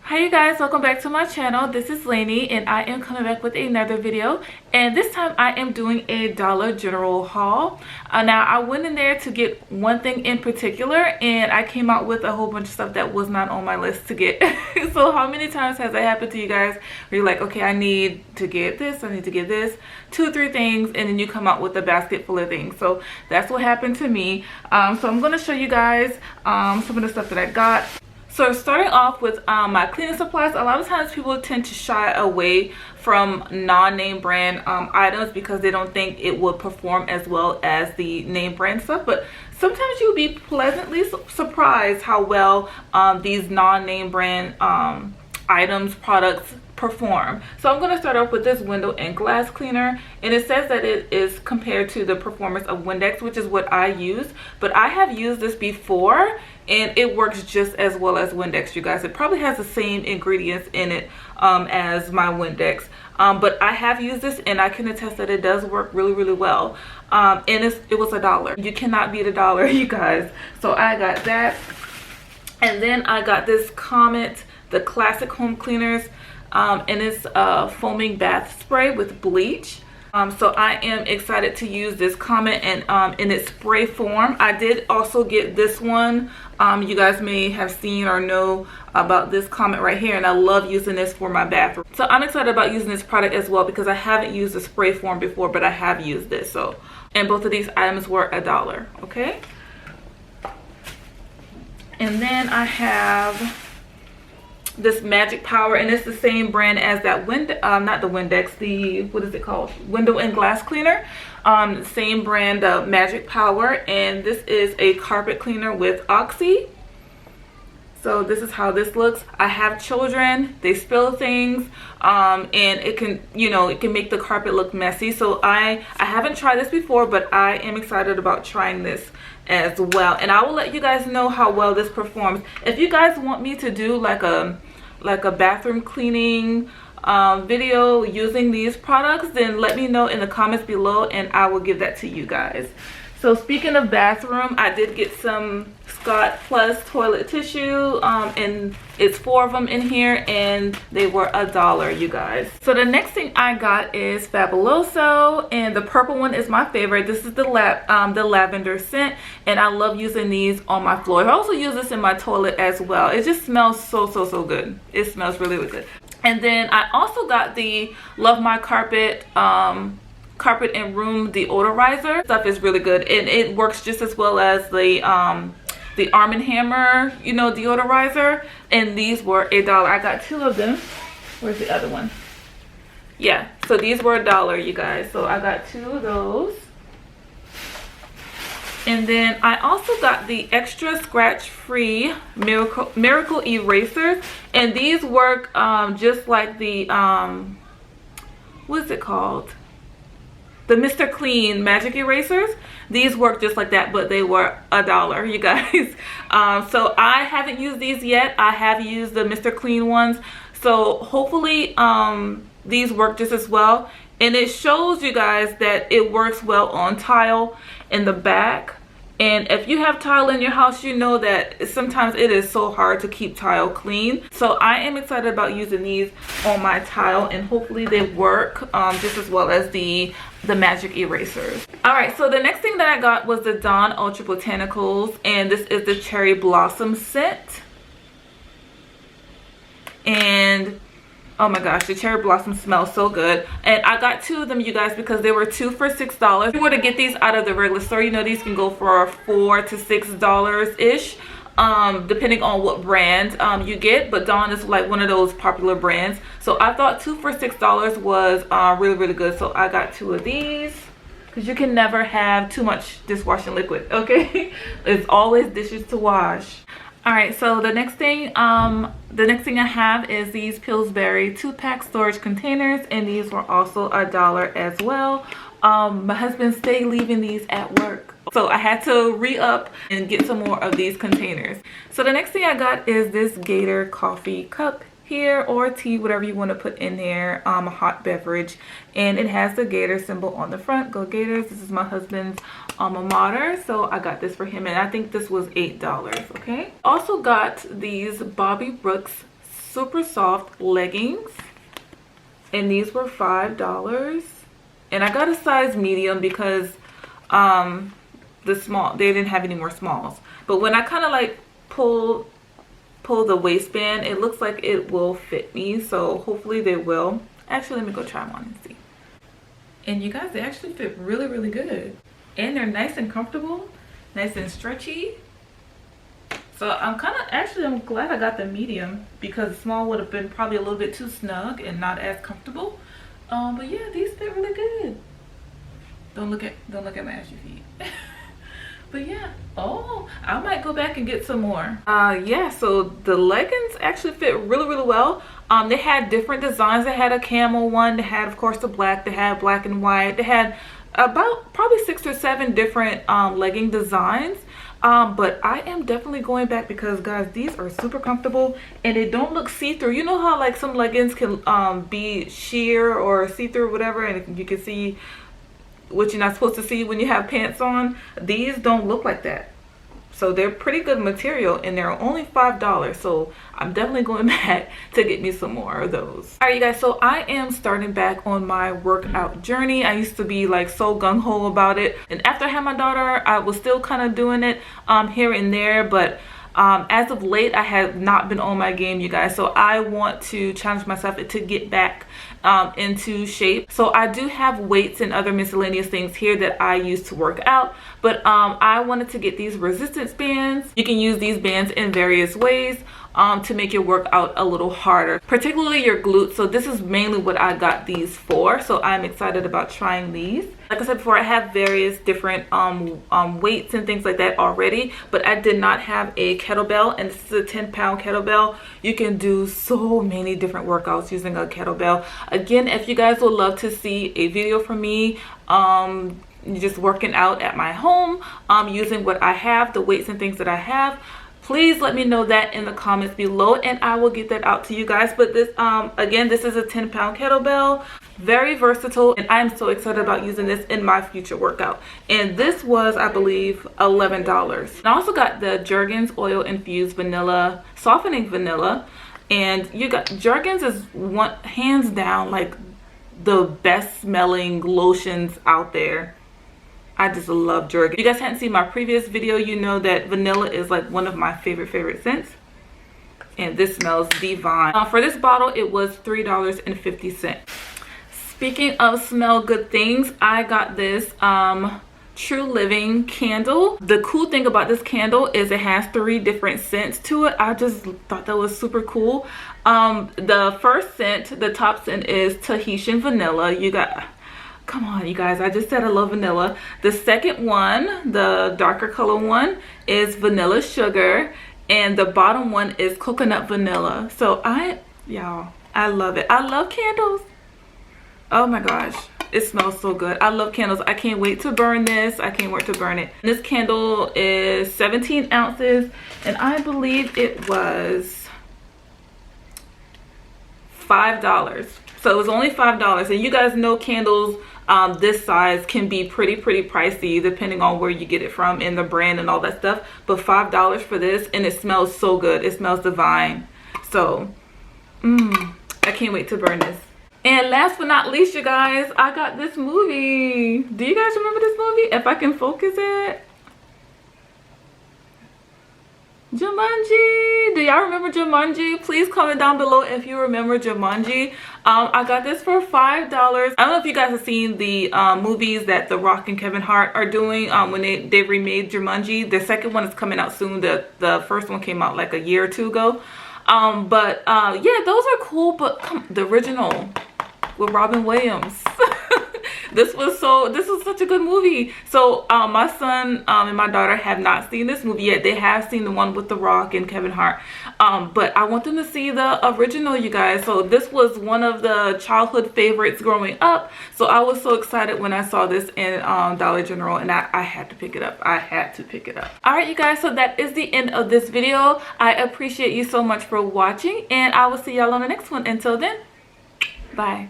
Hi you guys, welcome back to my channel. This is Lannie and I am coming back with another video, and this time I am doing a Dollar General haul. Now I went in there to get one thing in particular and I came out with a whole bunch of stuff that was not on my list to get. So how many times has that happened to you guys where you're like, okay, I need to get this, I need to get this, 2 or 3 things, and then you come out with a basket full of things. So that's what happened to me. So I'm going to show you guys some of the stuff that I got. So starting off with my cleaning supplies, a lot of times people tend to shy away from non-name brand items because they don't think it would perform as well as the name brand stuff. But sometimes you'll be pleasantly surprised how well these non-name brand items, products perform. So I'm going to start off with this window and glass cleaner, and it says that it is compared to the performance of Windex, which is what I use. But I have used this before and it works just as well as Windex, you guys. It probably has the same ingredients in it as my Windex, but I have used this and I can attest that it does work really well. And it was $1. You cannot beat $1, you guys. So I got that, and then I got this Comet, the classic home cleaners, and it's foaming bath spray with bleach. So I am excited to use this Comet and in its spray form. I did also get this one. You guys may have seen or know about this Comet right here, and I love using this for my bathroom. So I'm excited about using this product as well because I haven't used the spray form before, but I have used this. So, and both of these items were $1, okay? And then I have this Magic Power, and it's the same brand as that not the Windex, the, what is it called, window and glass cleaner. Same brand, Magic Power, and this is a carpet cleaner with Oxy. So this is how this looks. I have children, they spill things, and it can, you know, it can make the carpet look messy. So I haven't tried this before, but I am excited about trying this as well, and I will let you guys know how well this performs. If you guys want me to do like a bathroom cleaning video using these products, then let me know in the comments below and I will give that to you guys. So speaking of bathroom, I did get some Scott Plus toilet tissue, and it's 4 of them in here, and they were $1, you guys. So the next thing I got is Fabuloso, and the purple one is my favorite. This is the lavender scent, and I love using these on my floor. I also use this in my toilet as well. It just smells so good. It smells really good. And then I also got the Love My Carpet carpet and room deodorizer. Stuff is really good, and it works just as well as the Arm & Hammer, you know, deodorizer. And these were $1. I got 2 of them. Where's the other one? Yeah, so these were $1, you guys. So I got 2 of those. And then I also got the extra scratch free miracle erasers, and these work just like the what is it called, the Mr. Clean magic erasers. These work just like that, but they were $1, you guys. So I haven't used these yet. I have used the Mr. Clean ones, so hopefully these work just as well. And it shows you guys that it works well on tile in the back. And if you have tile in your house, you know that sometimes it is so hard to keep tile clean. So I am excited about using these on my tile, and hopefully they work just as well as the magic erasers. Alright, so the next thing that I got was the Dawn Ultra Botanicals, and this is the Cherry Blossom scent. And oh my gosh, the cherry blossom smells so good. And I got 2 of them, you guys, because they were 2 for $6. If you were to get these out of the regular store, you know, these can go for $4 to $6 ish, depending on what brand you get. But Dawn is like one of those popular brands, so I thought 2 for $6 was really good. So I got 2 of these, because you can never have too much dishwashing liquid, okay? There's always dishes to wash. Alright, so the next thing I have is these Pillsbury 2-pack storage containers, and these were also $1 as well. My husband stayed leaving these at work, so I had to re-up and get some more of these containers. So the next thing I got is this Gator coffee cup here, or tea, whatever you want to put in there, a hot beverage, and it has the Gator symbol on the front. Go Gators. This is my husband's alma mater, so I got this for him, and I think this was $8. Okay, also got these Bobby Brooks super soft leggings, and these were $5. And I got a size medium because they didn't have any more smalls. But when I kind of like pull the waistband, it looks like it will fit me, so hopefully they will. Actually, let me go try them on and see. And you guys, they actually fit really, really good, and they're nice and comfortable, nice and stretchy. So I'm glad I got the medium, because the small would have been probably a little bit too snug and not as comfortable. But yeah, these fit really good. Don't look at my ashy feet. But yeah, oh, I might go back and get some more. Yeah, so the leggings actually fit really, really well. They had different designs. They had a camel one. They had, of course, the black. They had black and white. They had about probably 6 or 7 different legging designs. But I am definitely going back because, guys, these are super comfortable and they don't look see-through. You know how like some leggings can be sheer or see-through, whatever, and you can see what you're not supposed to see when you have pants on. These don't look like that. So they're pretty good material, and they're only $5. So I'm definitely going back to get me some more of those. All right, you guys, so I am starting back on my workout journey. I used to be like so gung-ho about it, and after I had my daughter, I was still kind of doing it here and there, but as of late, I have not been on my game, you guys. So I want to challenge myself to get back into shape. So I do have weights and other miscellaneous things here that I use to work out, but I wanted to get these resistance bands. You can use these bands in various ways to make your workout a little harder, particularly your glutes. So this is mainly what I got these for, so I'm excited about trying these. Like I said before, I have various different weights and things like that already, but I did not have a kettlebell, and this is a 10-pound kettlebell. You can do so many different workouts using a kettlebell. Again, if you guys would love to see a video from me just working out at my home using what I have, the weights and things that I have, please let me know that in the comments below, and I will get that out to you guys. But this again, this is a 10-pound kettlebell, very versatile, and I'm so excited about using this in my future workout. And this was, I believe, $11. And I also got the Jergens oil infused vanilla, softening vanilla, and you got Jergens is hands down like the best smelling lotions out there. I just love Jergens. If you guys hadn't seen my previous video, you know that vanilla is like one of my favorite scents. And this smells divine. For this bottle, it was $3.50. Speaking of smell good things, I got this True Living candle. The cool thing about this candle is it has 3 different scents to it. I just thought that was super cool. The first scent, the top scent, is Tahitian vanilla. You got... Come on, you guys, I just said I love vanilla. The second one, the darker color one, is vanilla sugar, and the bottom one is coconut vanilla. So y'all, I love it. I love candles. Oh my gosh, it smells so good. I love candles. I can't wait to burn this. I can't wait to burn it. This candle is 17 ounces, and I believe it was $5. So it was only $5, and you guys know candles this size can be pretty pricey depending on where you get it from and the brand and all that stuff. But $5 for this, and it smells so good. It smells divine. So I can't wait to burn this. And last but not least, you guys, I got this movie. Do you guys remember this movie? If I can focus it. Jumanji. Do y'all remember Jumanji? Please comment down below if you remember Jumanji. I got this for $5. I don't know if you guys have seen the movies that The Rock and Kevin Hart are doing when they remade Jumanji. The second one is coming out soon. The first one came out like a year or 2 ago. Yeah, those are cool, but the original with Robin Williams. This was such a good movie. So my son and my daughter have not seen this movie yet. They have seen the one with The Rock and Kevin Hart, but I want them to see the original, you guys. So this was one of the childhood favorites growing up, so I was so excited when I saw this in Dollar General, and I had to pick it up. I had to pick it up. All right, you guys, so that is the end of this video. I appreciate you so much for watching, and I will see y'all on the next one. Until then, bye.